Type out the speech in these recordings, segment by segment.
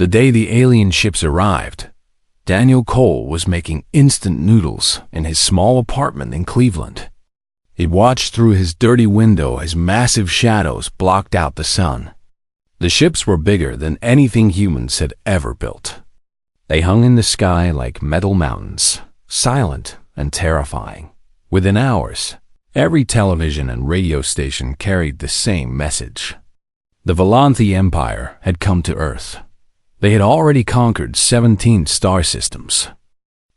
The day the alien ships arrived, Daniel Cole was making instant noodles in his small apartment in Cleveland. He watched through his dirty window as massive shadows blocked out the sun. The ships were bigger than anything humans had ever built. They hung in the sky like metal mountains, silent and terrifying. Within hours, every television and radio station carried the same message. The Volanthi Empire had come to Earth. They had already conquered 17 star systems.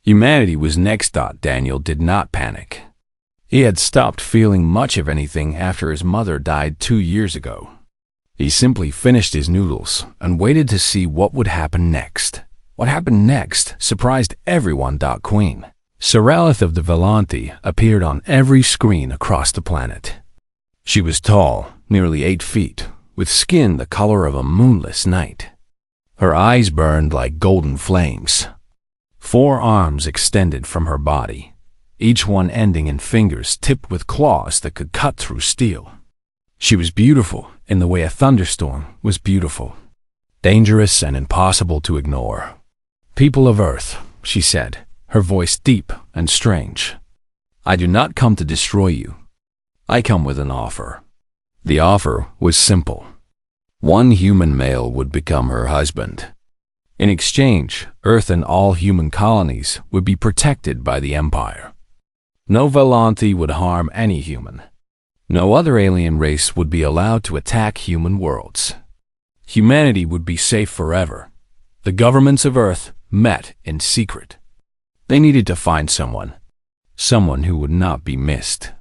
Humanity was next. Daniel did not panic. He had stopped feeling much of anything after his mother died 2 years ago. He simply finished his noodles and waited to see what would happen next. What happened next surprised everyone. Queen Saralith of the Volanthi appeared on every screen across the planet. She was tall, nearly 8 feet, with skin the color of a moonless night. Her eyes burned like golden flames. 4 arms extended from her body, each one ending in fingers tipped with claws that could cut through steel. She was beautiful in the way a thunderstorm was beautiful, dangerous and impossible to ignore. "People of Earth," she said, her voice deep and strange, "I do not come to destroy you. I come with an offer." The offer was simple. 1 human male would become her husband. In exchange, Earth and all human colonies would be protected by the Empire. No Volanthi would harm any human. No other alien race would be allowed to attack human worlds. Humanity would be safe forever. The governments of Earth met in secret. They needed to find someone who would not be missed,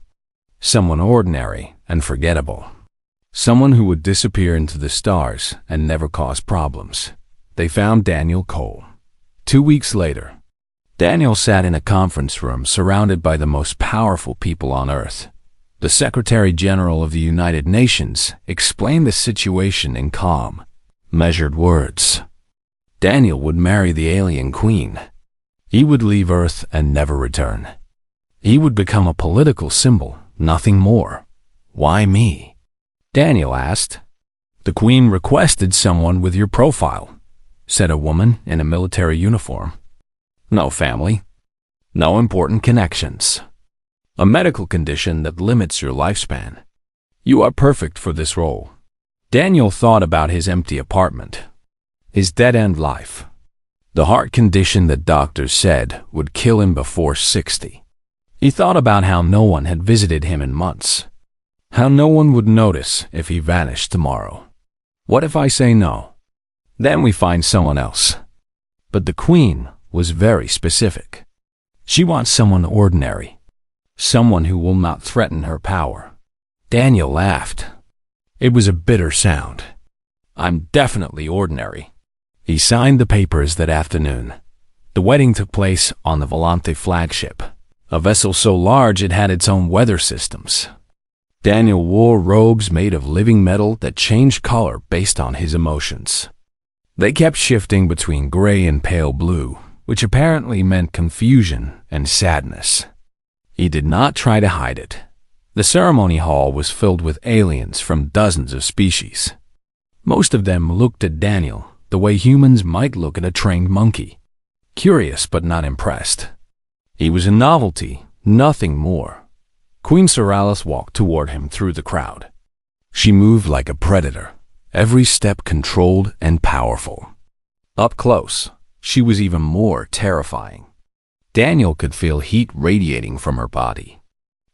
someone ordinary and forgettable. Someone who would disappear into the stars and never cause problems. They found Daniel Cole. 2 weeks later, Daniel sat in a conference room surrounded by the most powerful people on Earth. The Secretary General of the United Nations explained the situation in calm, measured words. Daniel would marry the alien queen. He would leave Earth and never return. He would become a political symbol, nothing more. "Why me?" Daniel asked. "The Queen requested someone with your profile," said a woman in a military uniform. "No family, no important connections, a medical condition that limits your lifespan. You are perfect for this role." Daniel thought about his empty apartment, his dead-end life, the heart condition that doctors said would kill him before 60. He thought about how no one had visited him in months. How no one would notice if he vanished tomorrow. What if I say no? Then we find someone else. But the Queen was very specific. She wants someone ordinary, someone who will not threaten her power. Daniel laughed. It was a bitter sound. "I'm definitely ordinary." He signed the papers that afternoon. The wedding took place on the Volanthi flagship, a vessel so large it had its own weather systems. Daniel wore robes made of living metal that changed color based on his emotions. They kept shifting between gray and pale blue, which apparently meant confusion and sadness. He did not try to hide it. The ceremony hall was filled with aliens from dozens of species. Most of them looked at Daniel the way humans might look at a trained monkey, curious but not impressed. He was a novelty, nothing more. Queen Saralith walked toward him through the crowd. She moved like a predator, every step controlled and powerful. Up close, she was even more terrifying. Daniel could feel heat radiating from her body.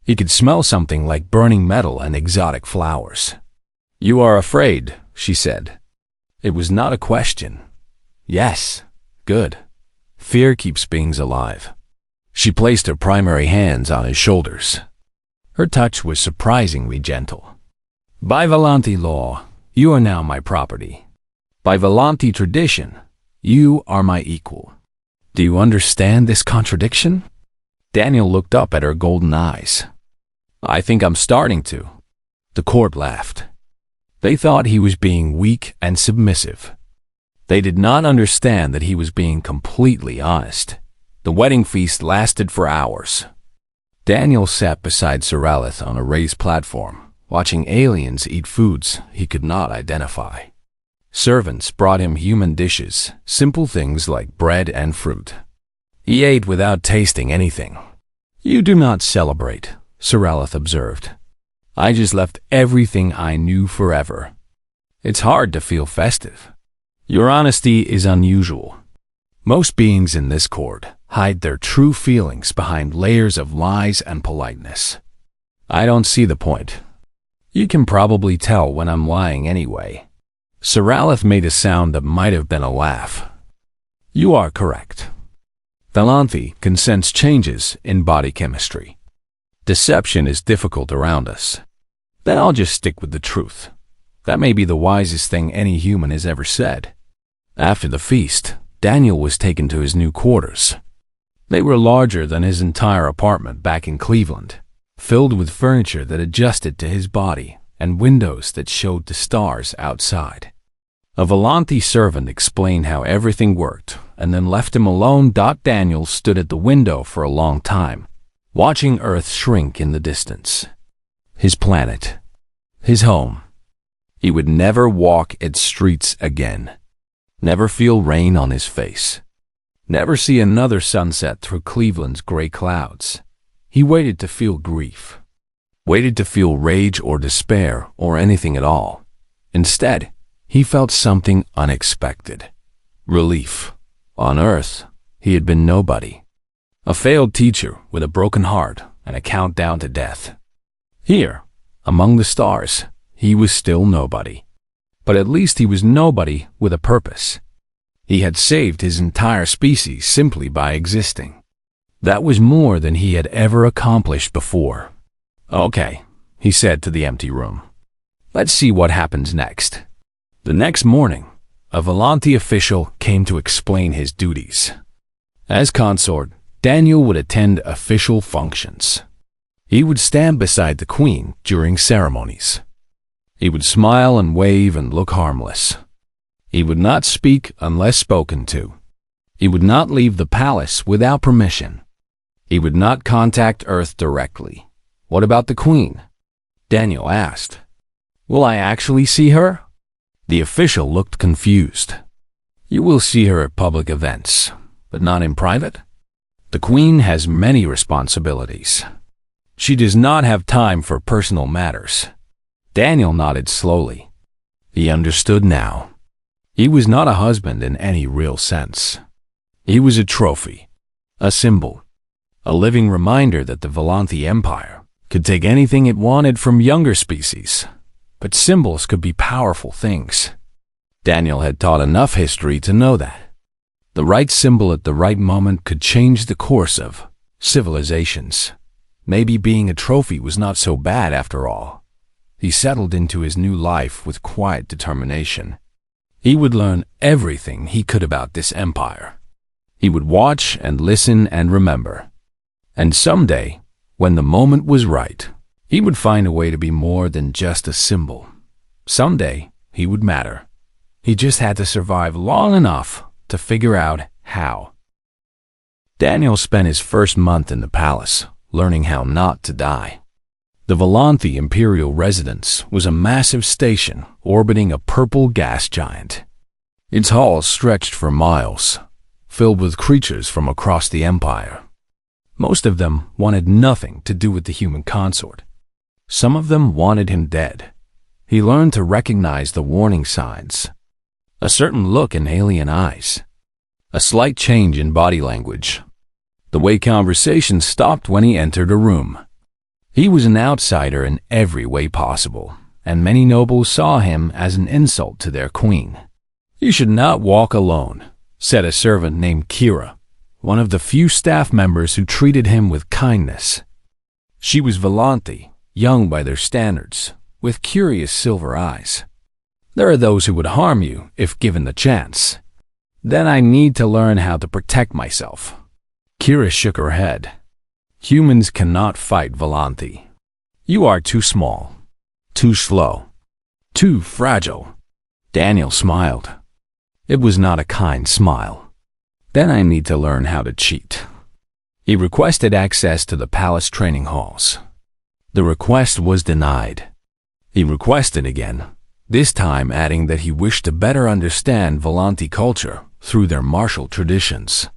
He could smell something like burning metal and exotic flowers. "You are afraid," she said. It was not a question. "Yes, good. Fear keeps beings alive." She placed her primary hands on his shoulders. Her touch was surprisingly gentle. "By Volanthi law, you are now my property. By Volanthi tradition, you are my equal. Do you understand this contradiction?" Daniel looked up at her golden eyes. "I think I'm starting to." The court laughed. They thought he was being weak and submissive. They did not understand that he was being completely honest. The wedding feast lasted for hours. Daniel sat beside Saralith on a raised platform, watching aliens eat foods he could not identify. Servants brought him human dishes, simple things like bread and fruit. He ate without tasting anything. "You do not celebrate," Siralith observed. "I just left everything I knew forever. It's hard to feel festive. Your honesty is unusual. Most beings in this court hide their true feelings behind layers of lies and politeness. I don't see the point. You can probably tell when I'm lying anyway." Siralith made a sound that might have been a laugh. "You are correct. Valanthi can sense changes in body chemistry. Deception is difficult around us. Then I'll just stick with the truth. That may be the wisest thing any human has ever said." After the feast, Daniel was taken to his new quarters. They were larger than his entire apartment back in Cleveland, filled with furniture that adjusted to his body and windows that showed the stars outside. A Valanthi servant explained how everything worked and then left him alone. Daniel stood at the window for a long time, watching Earth shrink in the distance. His planet. His home. He would never walk its streets again. Never feel rain on his face. Never see another sunset through Cleveland's gray clouds. He waited to feel grief. Waited to feel rage or despair or anything at all. Instead, he felt something unexpected. Relief. On Earth, he had been nobody. A failed teacher with a broken heart and a countdown to death. Here, among the stars, he was still nobody. But at least he was nobody with a purpose. He had saved his entire species simply by existing. That was more than he had ever accomplished before. "Okay," he said to the empty room. "Let's see what happens next." The next morning, a Valanthi official came to explain his duties. As consort, Daniel would attend official functions. He would stand beside the queen during ceremonies. He would smile and wave and look harmless. He would not speak unless spoken to. He would not leave the palace without permission. He would not contact Earth directly. "What about the queen?" Daniel asked. "Will I actually see her?" The official looked confused. "You will see her at public events, but not in private. The queen has many responsibilities. She does not have time for personal matters." Daniel nodded slowly. He understood now. He was not a husband in any real sense. He was a trophy, a symbol, a living reminder that the Valanthi Empire could take anything it wanted from younger species, but symbols could be powerful things. Daniel had taught enough history to know that. The right symbol at the right moment could change the course of civilizations. Maybe being a trophy was not so bad after all. He settled into his new life with quiet determination. He would learn everything he could about this empire. He would watch and listen and remember. And someday, when the moment was right, he would find a way to be more than just a symbol. Someday, he would matter. He just had to survive long enough to figure out how. Daniel spent his first month in the palace, learning how not to die. The Valanthi Imperial Residence was a massive station orbiting a purple gas giant. Its halls stretched for miles, filled with creatures from across the empire. Most of them wanted nothing to do with the human consort. Some of them wanted him dead. He learned to recognize the warning signs. A certain look in alien eyes. A slight change in body language. The way conversation stopped when he entered a room. He was an outsider in every way possible, and many nobles saw him as an insult to their queen. "You should not walk alone," said a servant named Kira, one of the few staff members who treated him with kindness. She was Valanthi, young by their standards, with curious silver eyes. "There are those who would harm you if given the chance. Then I need to learn how to protect myself." Kira shook her head. "Humans cannot fight Valanthi. You are too small, too slow, too fragile." Daniel smiled. It was not a kind smile. "Then I need to learn how to cheat." He requested access to the palace training halls. The request was denied. He requested again, this time adding that he wished to better understand Volanti culture through their martial traditions.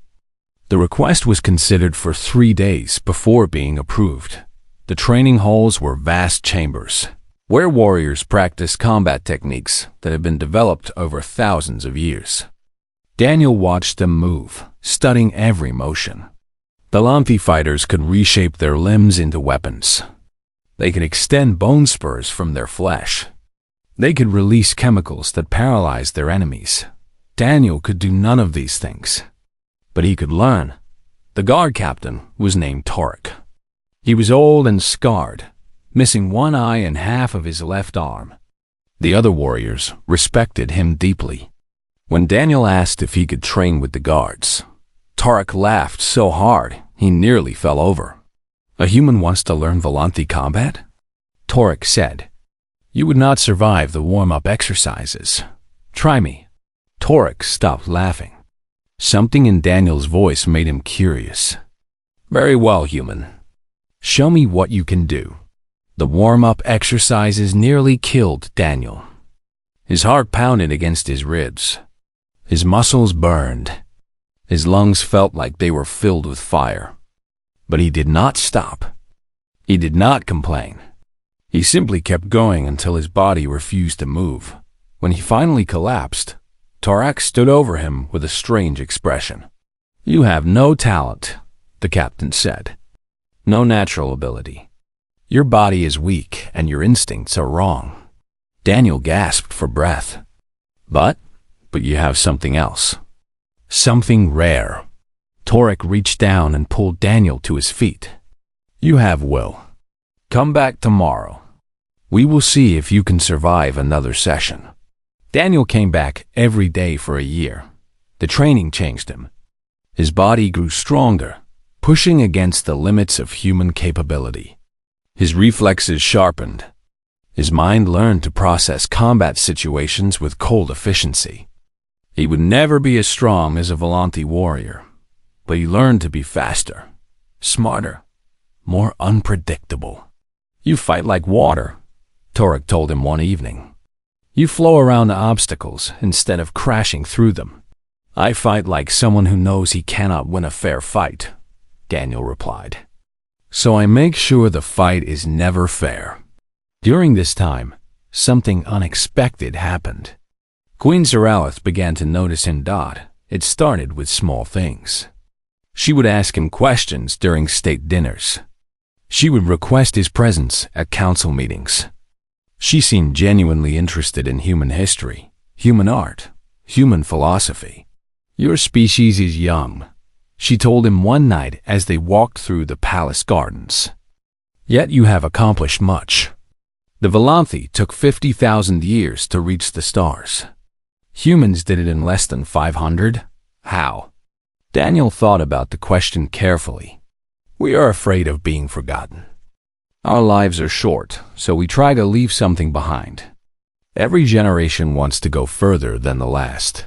The request was considered for 3 days before being approved. The training halls were vast chambers, where warriors practiced combat techniques that had been developed over thousands of years. Daniel watched them move, studying every motion. Volanti fighters could reshape their limbs into weapons. They could extend bone spurs from their flesh. They could release chemicals that paralyzed their enemies. Daniel could do none of these things, but he could learn. The guard captain was named Torek. He was old and scarred, missing one eye and half of his left arm. The other warriors respected him deeply. When Daniel asked if he could train with the guards, Torek laughed so hard he nearly fell over. "A human wants to learn Volanti combat?" Torek said. "You would not survive the warm-up exercises. Try me." Torek stopped laughing. Something in Daniel's voice made him curious. "Very well, human. Show me what you can do." The warm-up exercises nearly killed Daniel. His heart pounded against his ribs. His muscles burned. His lungs felt like they were filled with fire. But he did not stop. He did not complain. He simply kept going until his body refused to move. When he finally collapsed, Torek stood over him with a strange expression. "You have no talent," the captain said. "No natural ability. Your body is weak and your instincts are wrong." Daniel gasped for breath. But you have something else. Something rare." Torek reached down and pulled Daniel to his feet. "You have will. Come back tomorrow. We will see if you can survive another session." Daniel came back every day for a year. The training changed him. His body grew stronger, pushing against the limits of human capability. His reflexes sharpened. His mind learned to process combat situations with cold efficiency. He would never be as strong as a Volanti warrior, but he learned to be faster, smarter, more unpredictable. "You fight like water," Torek told him one evening. "You flow around the obstacles instead of crashing through them." "I fight like someone who knows he cannot win a fair fight," Daniel replied. "So I make sure the fight is never fair." During this time, something unexpected happened. Queen Zaralith began to notice in Dot. It started with small things. She would ask him questions during state dinners. She would request his presence at council meetings. She seemed genuinely interested in human history, human art, human philosophy. "Your species is young," she told him one night as they walked through the palace gardens. "Yet you have accomplished much. The Volanti took 50,000 years to reach the stars. Humans did it in less than 500. How?" Daniel thought about the question carefully. "We are afraid of being forgotten. Our lives are short, so we try to leave something behind. Every generation wants to go further than the last.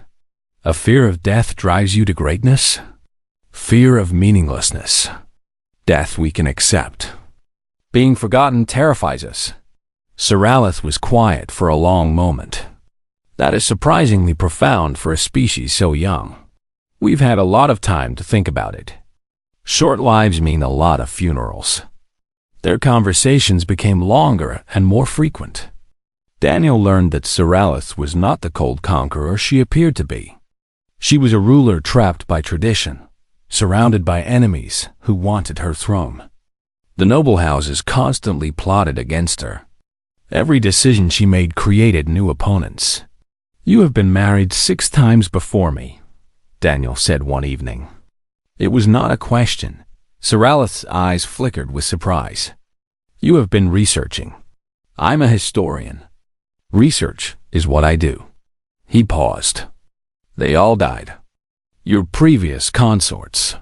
A fear of death drives you to greatness? Fear of meaninglessness. Death we can accept. Being forgotten terrifies us." Zaralith was quiet for a long moment. "That is surprisingly profound for a species so young. We've had a lot of time to think about it. Short lives mean a lot of funerals." Their conversations became longer and more frequent. Daniel learned that Zaralith was not the cold conqueror she appeared to be. She was a ruler trapped by tradition, surrounded by enemies who wanted her throne. The noble houses constantly plotted against her. Every decision she made created new opponents. "You have been married 6 times before me," Daniel said one evening. It was not a question. Zaralith's eyes flickered with surprise. "You have been researching." "I'm a historian. Research is what I do." He paused. "They all died. Your previous consorts.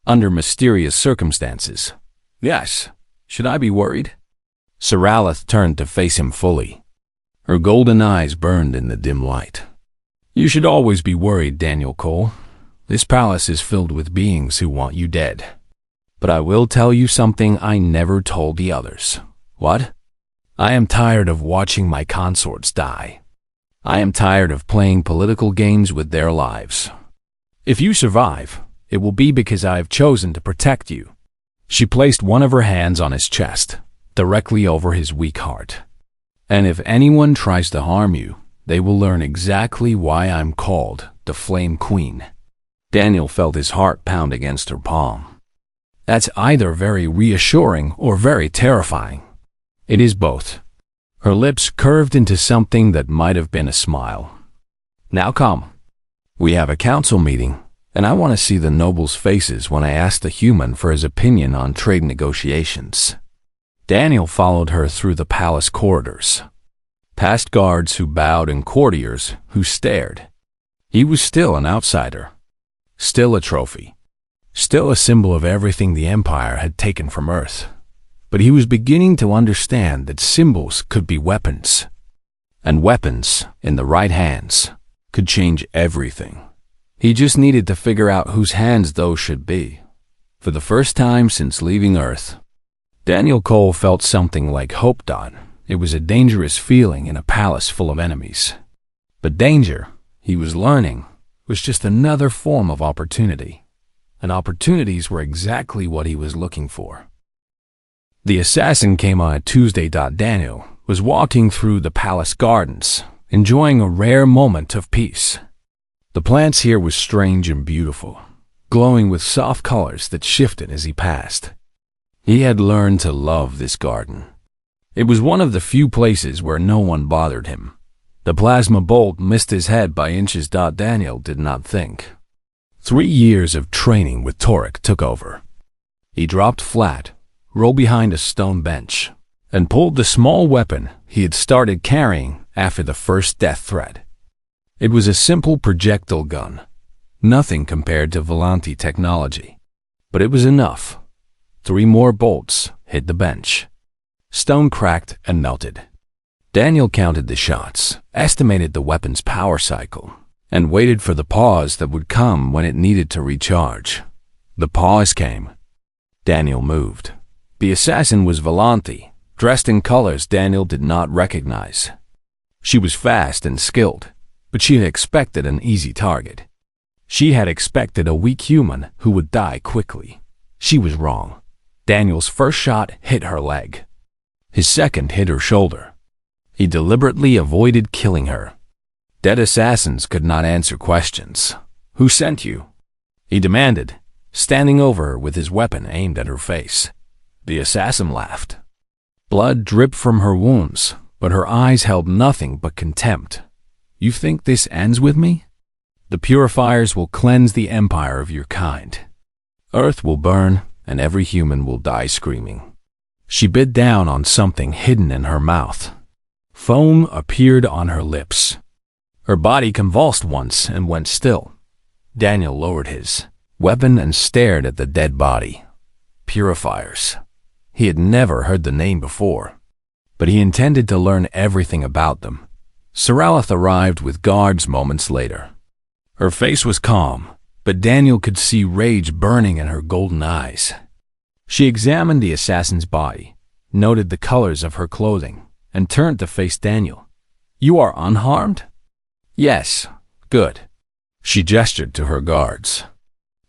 Under mysterious circumstances." "Yes. Should I be worried?" Zaralith turned to face him fully. Her golden eyes burned in the dim light. "You should always be worried, Daniel Cole. This palace is filled with beings who want you dead. But I will tell you something I never told the others." "What?" I am tired of watching my consorts die. I am tired of playing political games with their lives. If you survive, it will be because I have chosen to protect you." She placed one of her hands on his chest, directly over his weak heart. "And if anyone tries to harm you, they will learn exactly why I'm called the Flame Queen." Daniel felt his heart pound against her palm. That's either very reassuring or very terrifying. It is both. Her lips curved into something that might have been a smile. "Now come. We have a council meeting, and I want to see the nobles' faces when I ask the human for his opinion on trade negotiations." Daniel followed her through the palace corridors, past guards who bowed and courtiers who stared. He was still an outsider, still a trophy, still a symbol of everything the Empire had taken from Earth. But he was beginning to understand that symbols could be weapons, and weapons, in the right hands, could change everything. He just needed to figure out whose hands those should be. For the first time since leaving Earth, Daniel Cole felt something like hope. It was a dangerous feeling in a palace full of enemies. But danger, he was learning, was just another form of opportunity. And opportunities were exactly what he was looking for. The assassin came on a Tuesday. Daniel was walking through the palace gardens, enjoying a rare moment of peace. The plants here were strange and beautiful, glowing with soft colors that shifted as he passed. He had learned to love this garden. It was one of the few places where no one bothered him. The plasma bolt missed his head by inches. Daniel did not think. 3 years of training with Torek took over. He dropped flat, rolled behind a stone bench, and pulled the small weapon he had started carrying after the first death threat. It was a simple projectile gun, nothing compared to Volanti technology. But it was enough. 3 more bolts hit the bench. Stone cracked and melted. Daniel counted the shots, estimated the weapon's power cycle, and waited for the pause that would come when it needed to recharge. The pause came. Daniel moved. The assassin was Volanti, dressed in colors Daniel did not recognize. She was fast and skilled, but she had expected an easy target. She had expected a weak human who would die quickly. She was wrong. Daniel's first shot hit her leg. His second hit her shoulder. He deliberately avoided killing her. Dead assassins could not answer questions. "Who sent you?" he demanded, standing over her with his weapon aimed at her face. The assassin laughed. Blood dripped from her wounds, but her eyes held nothing but contempt. "You think this ends with me? The purifiers will cleanse the empire of your kind. Earth will burn, and every human will die screaming." She bit down on something hidden in her mouth. Foam appeared on her lips. Her body convulsed once and went still. Daniel lowered his weapon and stared at the dead body. Purifiers. He had never heard the name before, but he intended to learn everything about them. Saralath arrived with guards moments later. Her face was calm, but Daniel could see rage burning in her golden eyes. She examined the assassin's body, noted the colors of her clothing, and turned to face Daniel. "You are unharmed?" "Yes, good." She gestured to her guards.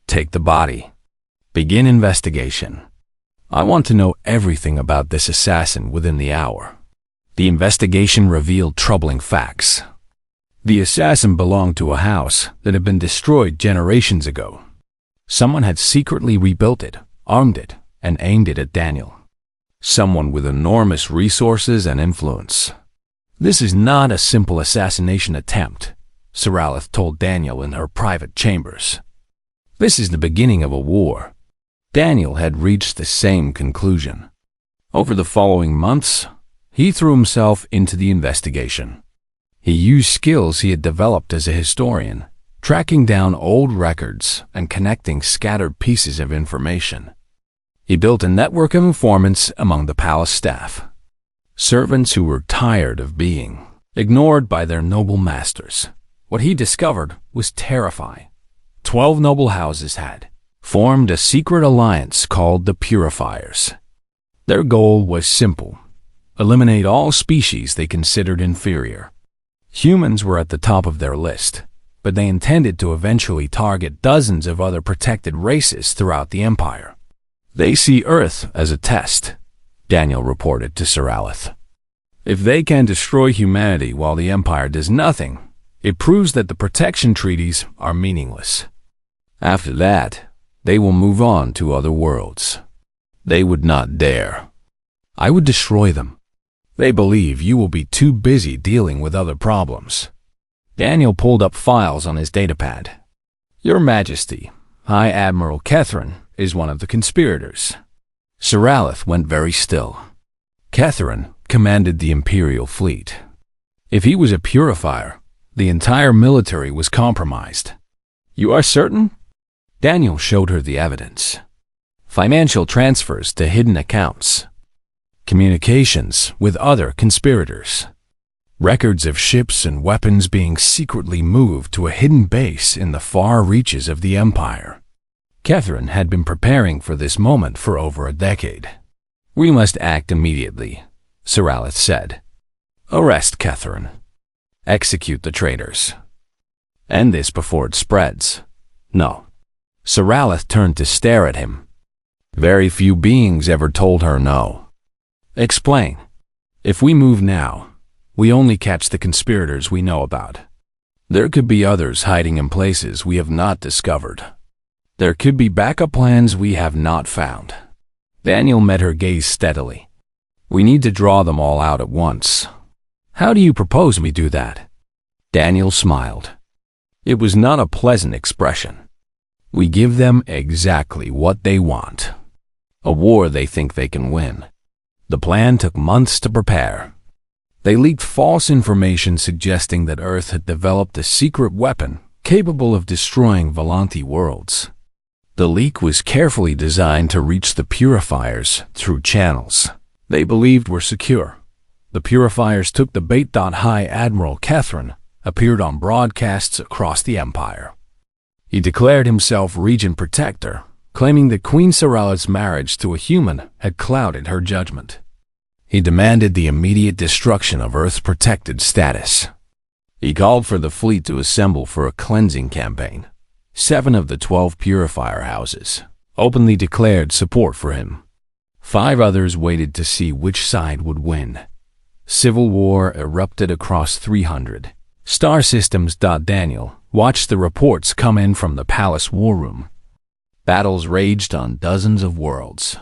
"Take the body. Begin investigation. I want to know everything about this assassin within the hour." The investigation revealed troubling facts. The assassin belonged to a house that had been destroyed generations ago. Someone had secretly rebuilt it, armed it, and aimed it at Daniel. Someone with enormous resources and influence. "This is not a simple assassination attempt," Saralath told Daniel in her private chambers. "This is the beginning of a war." Daniel had reached the same conclusion. Over the following months, he threw himself into the investigation. He used skills he had developed as a historian, tracking down old records and connecting scattered pieces of information. He built a network of informants among the palace staff, servants who were tired of being ignored by their noble masters. What he discovered was terrifying. 12 noble houses had formed a secret alliance called the Purifiers. Their goal was simple: eliminate all species they considered inferior. Humans were at the top of their list, but they intended to eventually target dozens of other protected races throughout the Empire. They see Earth as a test, Daniel reported to Sir Aleth. If they can destroy humanity while the Empire does nothing, it proves that the protection treaties are meaningless. After that, they will move on to other worlds. They would not dare. I would destroy them. They believe you will be too busy dealing with other problems. Daniel pulled up files on his datapad. Your Majesty, High Admiral Catherine is one of the conspirators. Sir Aleth went very still. Catherine commanded the Imperial fleet. If he was a purifier, the entire military was compromised. You are certain? Daniel showed her the evidence. Financial transfers to hidden accounts. Communications with other conspirators. Records of ships and weapons being secretly moved to a hidden base in the far reaches of the Empire. Catherine had been preparing for this moment for over a decade. We must act immediately, Sir Aleth said. Arrest Catherine. Execute the traitors. End this before it spreads. No. Sir Aleth turned to stare at him. Very few beings ever told her no. Explain. If we move now, we only catch the conspirators we know about. There could be others hiding in places we have not discovered. There could be backup plans we have not found. Daniel met her gaze steadily. We need to draw them all out at once. How do you propose we do that? Daniel smiled. It was not a pleasant expression. We give them exactly what they want. A war they think they can win. The plan took months to prepare. They leaked false information suggesting that Earth had developed a secret weapon capable of destroying Volanti worlds. The leak was carefully designed to reach the purifiers through channels they believed were secure. The purifiers took the bait. High Admiral Catherine appeared on broadcasts across the Empire. He declared himself Regent Protector, claiming that Queen Sarala's marriage to a human had clouded her judgment. He demanded the immediate destruction of Earth's protected status. He called for the fleet to assemble for a cleansing campaign. 7 of the 12 purifier houses openly declared support for him. 5 others waited to see which side would win. Civil war erupted across 300 star systems. Daniel watched the reports come in from the palace war room. Battles raged on dozens of worlds.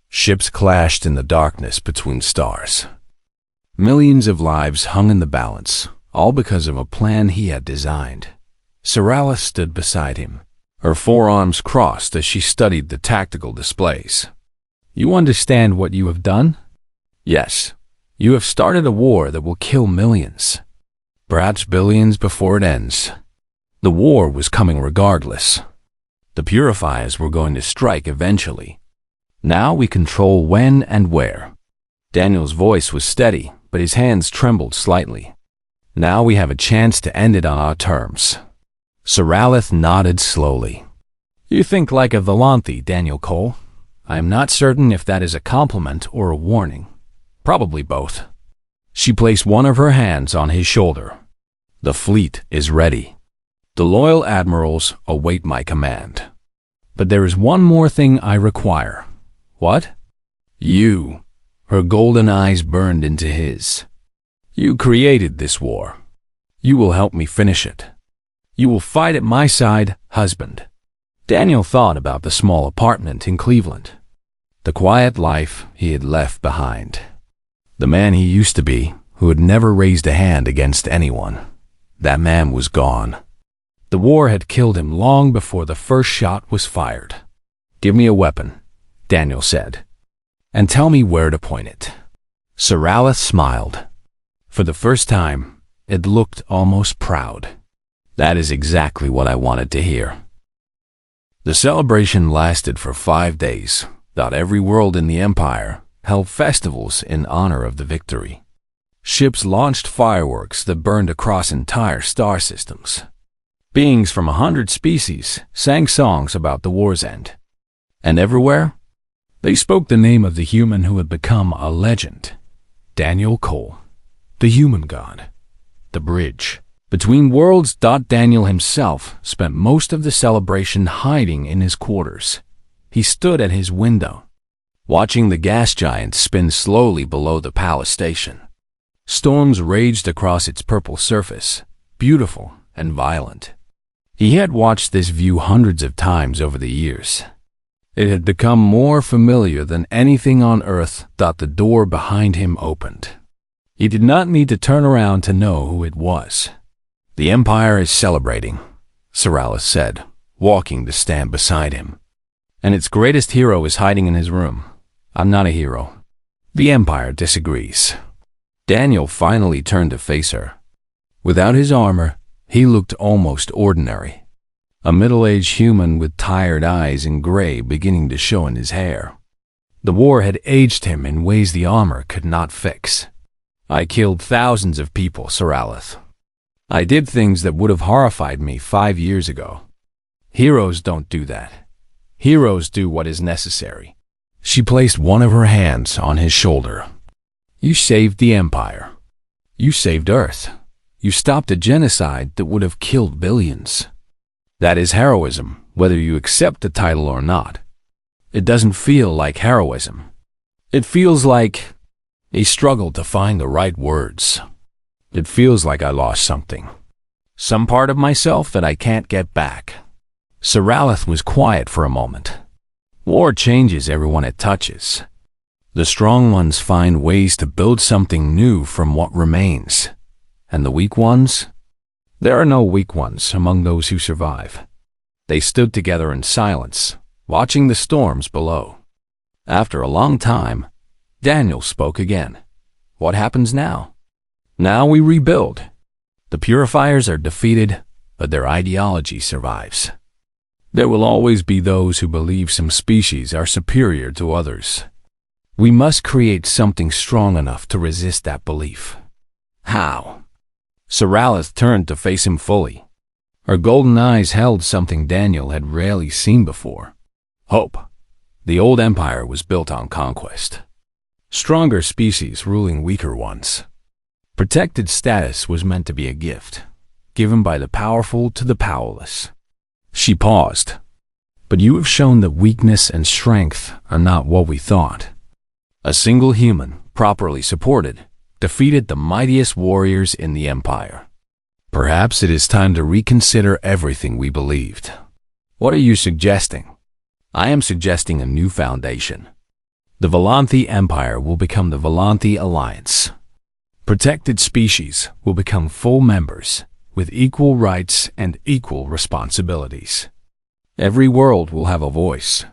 Ships clashed in the darkness between stars. Millions of lives hung in the balance, all because of a plan he had designed. Sarala stood beside him, her forearms crossed as she studied the tactical displays. You understand what you have done? Yes. You have started a war that will kill millions, perhaps billions before it ends. The war was coming regardless. The purifiers were going to strike eventually. Now we control when and where. Daniel's voice was steady, but his hands trembled slightly. Now we have a chance to end it on our terms. Sir Aleth nodded slowly. You think like a Volanti, Daniel Cole. I am not certain if that is a compliment or a warning. Probably both. She placed one of her hands on his shoulder. The fleet is ready. The loyal admirals await my command. But there is one more thing I require. What? You. Her golden eyes burned into his. You created this war. You will help me finish it. You will fight at my side, husband. Daniel thought about the small apartment in Cleveland. The quiet life he had left behind. The man he used to be, who had never raised a hand against anyone. That man was gone. The war had killed him long before the first shot was fired. Give me a weapon, Daniel said, and tell me where to point it. Sir Aleth smiled. For the first time, it looked almost proud. That is exactly what I wanted to hear. The celebration lasted for 5 days. Every world in the Empire held festivals in honor of the victory. Ships launched fireworks that burned across entire star systems. Beings from 100 species sang songs about the war's end. And everywhere, they spoke the name of the human who had become a legend. Daniel Cole, the human god, the bridge between worlds. Daniel himself spent most of the celebration hiding in his quarters. He stood at his window, watching the gas giant spin slowly below the palace station. Storms raged across its purple surface, beautiful and violent. He had watched this view hundreds of times over the years. It had become more familiar than anything on Earth. The door behind him opened. He did not need to turn around to know who it was. "The Empire is celebrating," Seralis said, walking to stand beside him. "And its greatest hero is hiding in his room. I'm not a hero." "The Empire disagrees." Daniel finally turned to face her. Without his armor, he looked almost ordinary. A middle-aged human with tired eyes and gray beginning to show in his hair. The war had aged him in ways the armor could not fix. "I killed thousands of people, Seralis. I did things that would have horrified me 5 years ago. Heroes don't do that. Heroes do what is necessary." She placed one of her hands on his shoulder. "You saved the Empire. You saved Earth. You stopped a genocide that would have killed billions. That is heroism, whether you accept the title or not. It doesn't feel like heroism. It feels like..." He struggled to find the right words. "It feels like I lost something. Some part of myself that I can't get back." Seralis was quiet for a moment. War changes everyone it touches. The strong ones find ways to build something new from what remains. And the weak ones? There are no weak ones among those who survive. They stood together in silence, watching the storms below. After a long time, Daniel spoke again. "What happens now?" "Now we rebuild. The purifiers are defeated, but their ideology survives. There will always be those who believe some species are superior to others. We must create something strong enough to resist that belief." "How?" Seralis turned to face him fully. Her golden eyes held something Daniel had rarely seen before. Hope. The old empire was built on conquest. Stronger species ruling weaker ones. Protected status was meant to be a gift, given by the powerful to the powerless. She paused. "But you have shown that weakness and strength are not what we thought." A single human, properly supported, defeated the mightiest warriors in the Empire. Perhaps it is time to reconsider everything we believed. What are you suggesting? I am suggesting a new foundation. The Volanthi Empire will become the Volanthi Alliance. Protected species will become full members, with equal rights and equal responsibilities. Every world will have a voice.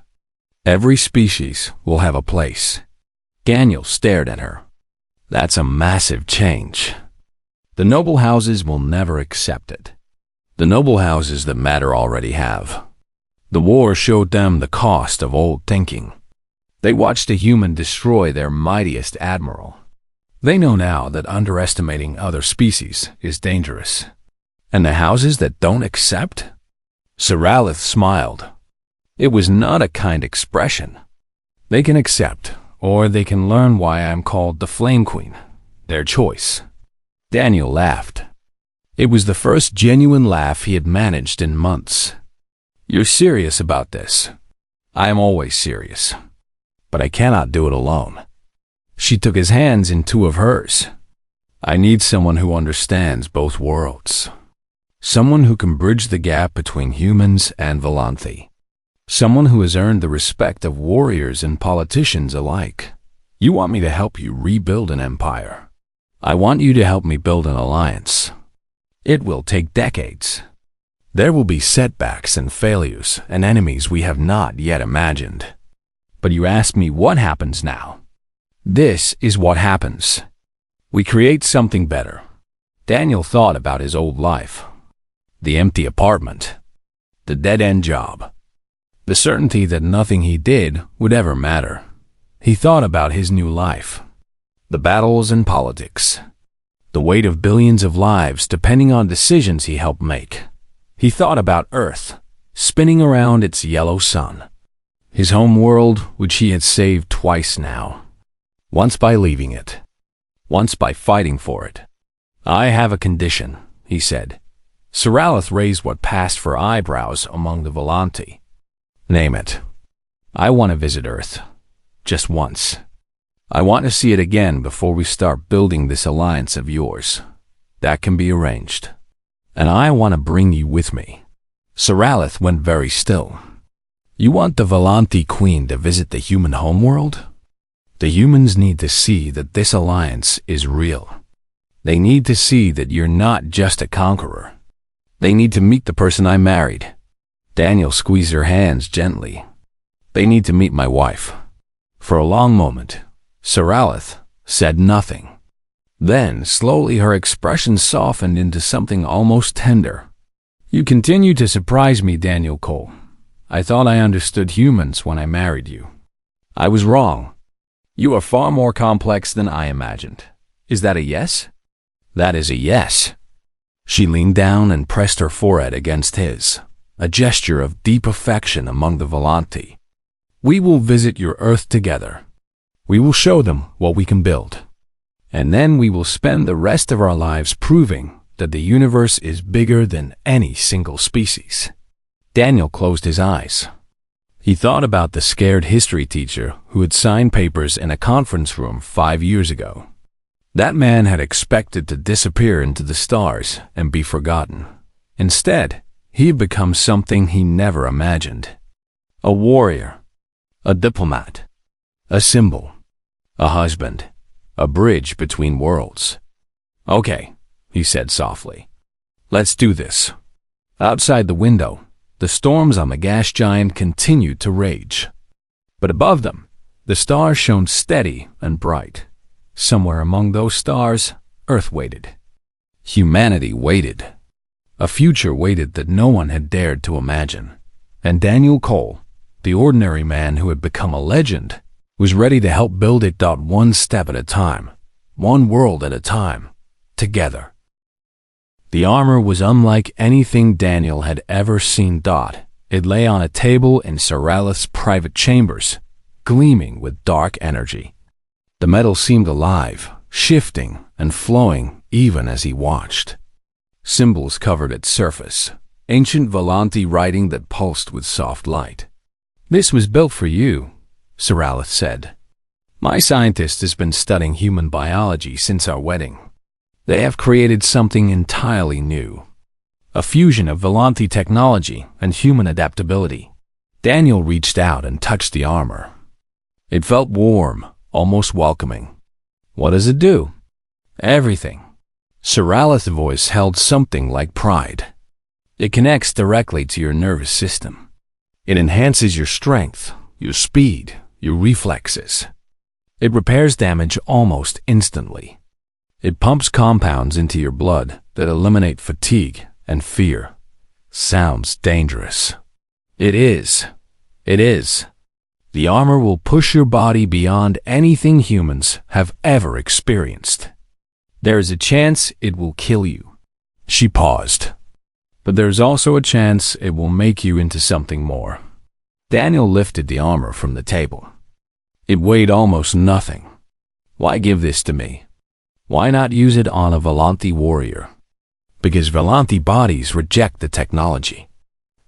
Every species will have a place. Daniel stared at her. That's a massive change. The noble houses will never accept it. The noble houses that matter already have. The war showed them the cost of old thinking. They watched a human destroy their mightiest admiral. They know now that underestimating other species is dangerous. And the houses that don't accept? Seralis smiled. It was not a kind expression. They can accept, or they can learn why I am called the Flame Queen. Their choice. Daniel laughed. It was the first genuine laugh he had managed in months. You're serious about this. I am always serious. But I cannot do it alone. She took his hands in two of hers. I need someone who understands both worlds. Someone who can bridge the gap between humans and Volanthi. Someone who has earned the respect of warriors and politicians alike. You want me to help you rebuild an empire. I want you to help me build an alliance. It will take decades. There will be setbacks and failures and enemies we have not yet imagined. But you ask me what happens now. This is what happens. We create something better. Daniel thought about his old life. The empty apartment. The dead-end job. The certainty that nothing he did would ever matter. He thought about his new life. The battles and politics. The weight of billions of lives depending on decisions he helped make. He thought about Earth, spinning around its yellow sun. His home world, which he had saved twice now. Once by leaving it. once by fighting for it. I have a condition, he said. Soralith raised what passed for eyebrows among the Volanti. Name it. I want to visit Earth. Just once. I want to see it again before we start building this alliance of yours. That can be arranged. And I want to bring you with me. Soralith went very still. You want the Volanti Queen to visit the human homeworld? The humans need to see that this alliance is real. They need to see that you're not just a conqueror. They need to meet the person I married. Daniel squeezed her hands gently. They need to meet my wife. For a long moment, Soralith said nothing. Then, slowly, her expression softened into something almost tender. You continue to surprise me, Daniel Cole. I thought I understood humans when I married you. I was wrong. You are far more complex than I imagined. Is that a yes? That is a yes. She leaned down and pressed her forehead against his, a gesture of deep affection among the Volanti. We will visit your Earth together. We will show them what we can build. And then we will spend the rest of our lives proving that the universe is bigger than any single species. Daniel closed his eyes. He thought about the scared history teacher who had signed papers in a conference room 5 years ago. That man had expected to disappear into the stars and be forgotten. Instead, he had become something he never imagined. A warrior, a diplomat, a symbol, a husband, a bridge between worlds. Okay, he said softly. Let's do this. Outside the window, the storms on the gas giant continued to rage. But above them, the stars shone steady and bright. Somewhere among those stars, Earth waited. Humanity waited. A future waited that no one had dared to imagine. And Daniel Cole, the ordinary man who had become a legend, was ready to help build it one step at a time, one world at a time, together. The armor was unlike anything Daniel had ever seen. It lay on a table in Soralith's private chambers, gleaming with dark energy. The metal seemed alive, shifting and flowing even as he watched. Symbols covered its surface, ancient Volanti writing that pulsed with soft light. This was built for you, Soralith said. My scientist has been studying human biology since our wedding. They have created something entirely new. A fusion of Volanti technology and human adaptability. Daniel reached out and touched the armor. It felt warm, almost welcoming. What does it do? Everything. Soralith's voice held something like pride. It connects directly to your nervous system. It enhances your strength, your speed, your reflexes. It repairs damage almost instantly. It pumps compounds into your blood that eliminate fatigue and fear. Sounds dangerous. It is. It is. The armor will push your body beyond anything humans have ever experienced. There is a chance it will kill you. She paused. But there's also a chance it will make you into something more. Daniel lifted the armor from the table. It weighed almost nothing. Why give this to me? Why not use it on a Volanti warrior? Because Volanti bodies reject the technology.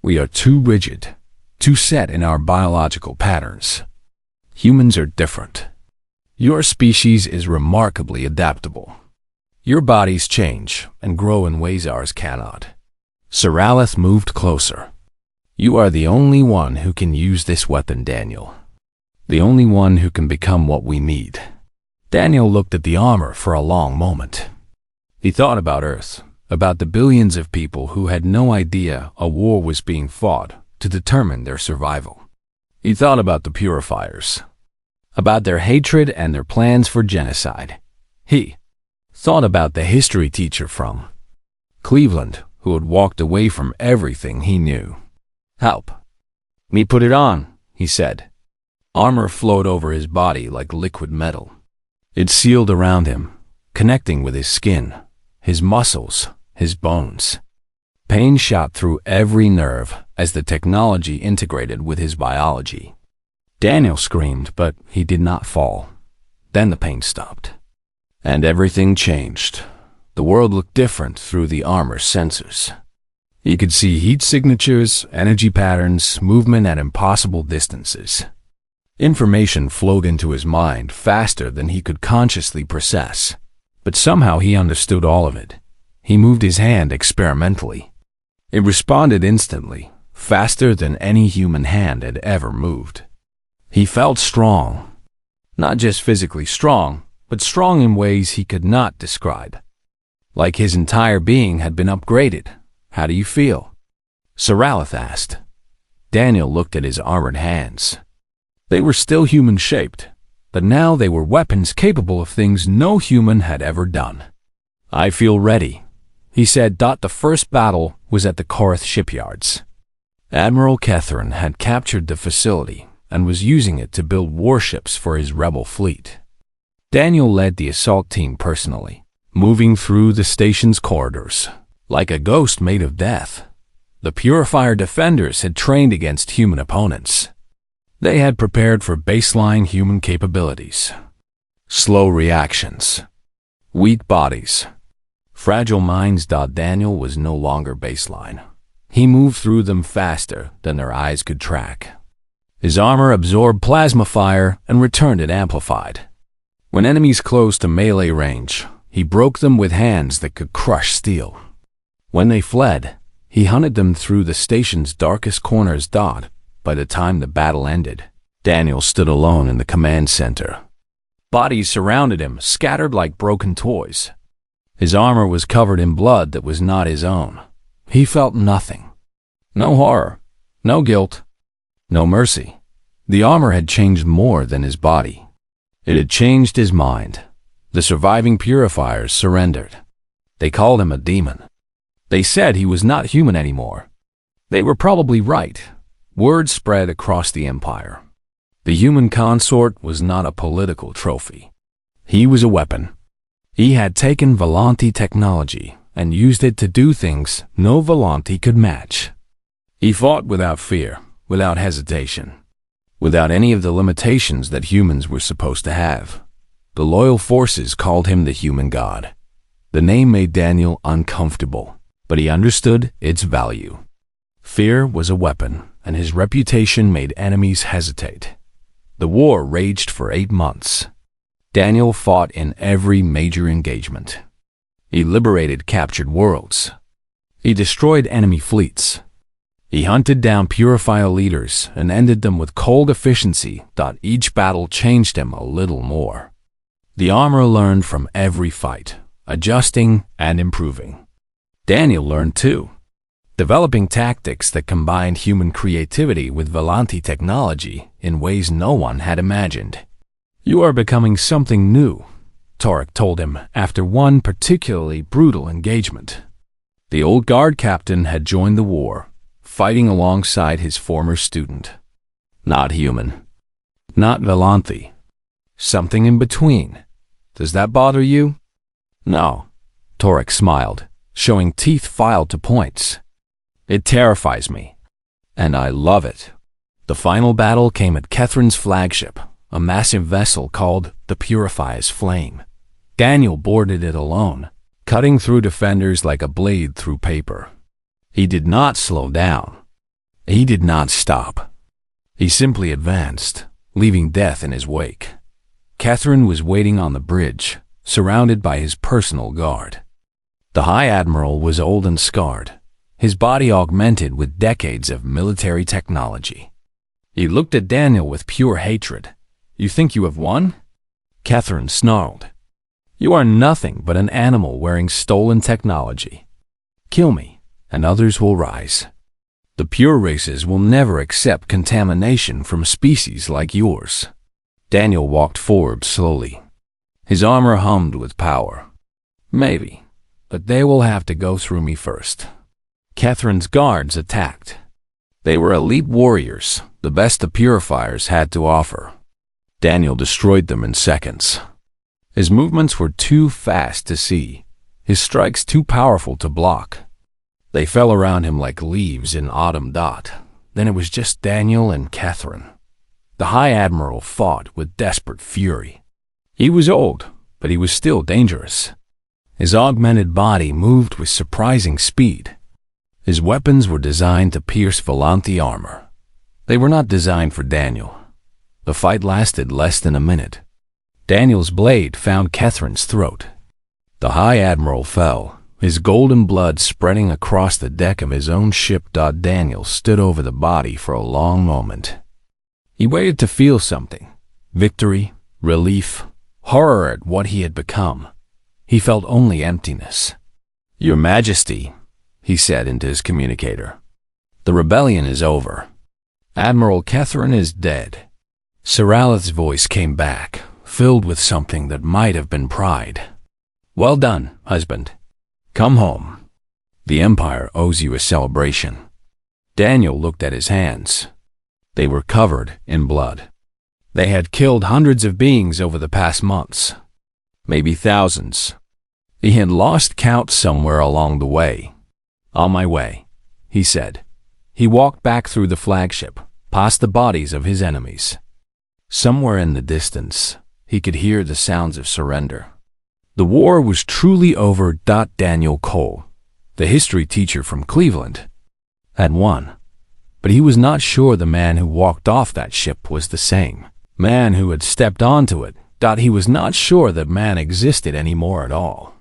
We are too rigid, too set in our biological patterns. Humans are different. Your species is remarkably adaptable. Your bodies change and grow in ways ours cannot. Soralith moved closer. You are the only one who can use this weapon, Daniel. The only one who can become what we need. Daniel looked at the armor for a long moment. He thought about Earth, about the billions of people who had no idea a war was being fought to determine their survival. He thought about the purifiers, about their hatred and their plans for genocide. He thought about the history teacher from Cleveland who had walked away from everything he knew. Help me put it on, he said. Armor flowed over his body like liquid metal. It sealed around him, connecting with his skin, his muscles, his bones. Pain shot through every nerve as the technology integrated with his biology. Daniel screamed, but he did not fall. Then the pain stopped. And everything changed. The world looked different through the armor's sensors. He could see heat signatures, energy patterns, movement at impossible distances. Information flowed into his mind faster than he could consciously process. But somehow he understood all of it. He moved his hand experimentally. It responded instantly, faster than any human hand had ever moved. He felt strong. Not just physically strong, but strong in ways he could not describe. Like his entire being had been upgraded. "How do you feel?" Saralath asked. Daniel looked at his armored hands. They were still human-shaped, but now they were weapons capable of things no human had ever done. "I feel ready," he said. The first battle was at the Korath shipyards. Admiral Kethren had captured the facility and was using it to build warships for his rebel fleet. Daniel led the assault team personally, moving through the station's corridors like a ghost made of death. The Purifier defenders had trained against human opponents. They had prepared for baseline human capabilities. Slow reactions. Weak bodies. Fragile minds. Daniel was no longer baseline. He moved through them faster than their eyes could track. His armor absorbed plasma fire and returned it amplified. When enemies closed to melee range, he broke them with hands that could crush steel. When they fled, he hunted them through the station's darkest corners. By the time the battle ended, Daniel stood alone in the command center. Bodies surrounded him, scattered like broken toys. His armor was covered in blood that was not his own. He felt nothing. No horror, no guilt, no mercy. The armor had changed more than his body. It had changed his mind. The surviving purifiers surrendered. They called him a demon. They said he was not human anymore. They were probably right. Word spread across the empire. The human consort was not a political trophy. He was a weapon. He had taken Volanti technology and used it to do things no Volanti could match. He fought without fear, without hesitation, without any of the limitations that humans were supposed to have. The loyal forces called him the human god. The name made Daniel uncomfortable, but he understood its value. Fear was a weapon, and his reputation made enemies hesitate. The war raged for 8 months. Daniel fought in every major engagement. He liberated captured worlds. He destroyed enemy fleets. He hunted down Purifier leaders and ended them with cold efficiency. Each battle changed him a little more. The armor learned from every fight, adjusting and improving. Daniel learned too, developing tactics that combined human creativity with Volanti technology in ways no one had imagined. "You are becoming something new," Torek told him after one particularly brutal engagement. The old guard captain had joined the war, fighting alongside his former student. Not human. Not Volanti. Something in between. "Does that bother you?" "No," Torek smiled, showing teeth filed to points. "It terrifies me. And I love it." The final battle came at Kethren's flagship, a massive vessel called the Purifier's Flame. Daniel boarded it alone, cutting through defenders like a blade through paper. He did not slow down. He did not stop. He simply advanced, leaving death in his wake. Kethren was waiting on the bridge, surrounded by his personal guard. The High Admiral was old and scarred, his body augmented with decades of military technology. He looked at Daniel with pure hatred. "You think you have won?" Kethren snarled. "You are nothing but an animal wearing stolen technology. Kill me, and others will rise. The pure races will never accept contamination from species like yours." Daniel walked forward slowly. His armor hummed with power. "Maybe, but they will have to go through me first." Kethren's guards attacked. They were elite warriors, the best the Purifiers had to offer. Daniel destroyed them in seconds. His movements were too fast to see, his strikes too powerful to block. They fell around him like leaves in autumn. Then it was just Daniel and Kethren. The High Admiral fought with desperate fury. He was old, but he was still dangerous. His augmented body moved with surprising speed. His weapons were designed to pierce Volanthi armor. They were not designed for Daniel. The fight lasted less than a minute. Daniel's blade found Catherine's throat. The High Admiral fell, his golden blood spreading across the deck of his own ship. Daniel stood over the body for a long moment. He waited to feel something: victory, relief, horror at what he had become. He felt only emptiness. "Your Majesty," he said into his communicator, "the rebellion is over. Admiral Catherine is dead." Seralith's voice came back, filled with something that might have been pride. "Well done, husband. Come home. The Empire owes you a celebration." Daniel looked at his hands. They were covered in blood. They had killed hundreds of beings over the past months, maybe thousands. He had lost count somewhere along the way. "On my way," he said. He walked back through the flagship, past the bodies of his enemies. Somewhere in the distance, he could hear the sounds of surrender. The war was truly over. Daniel Cole, the history teacher from Cleveland, had won. But he was not sure the man who walked off that ship was the same man who had stepped onto it. He was not sure that man existed anymore at all.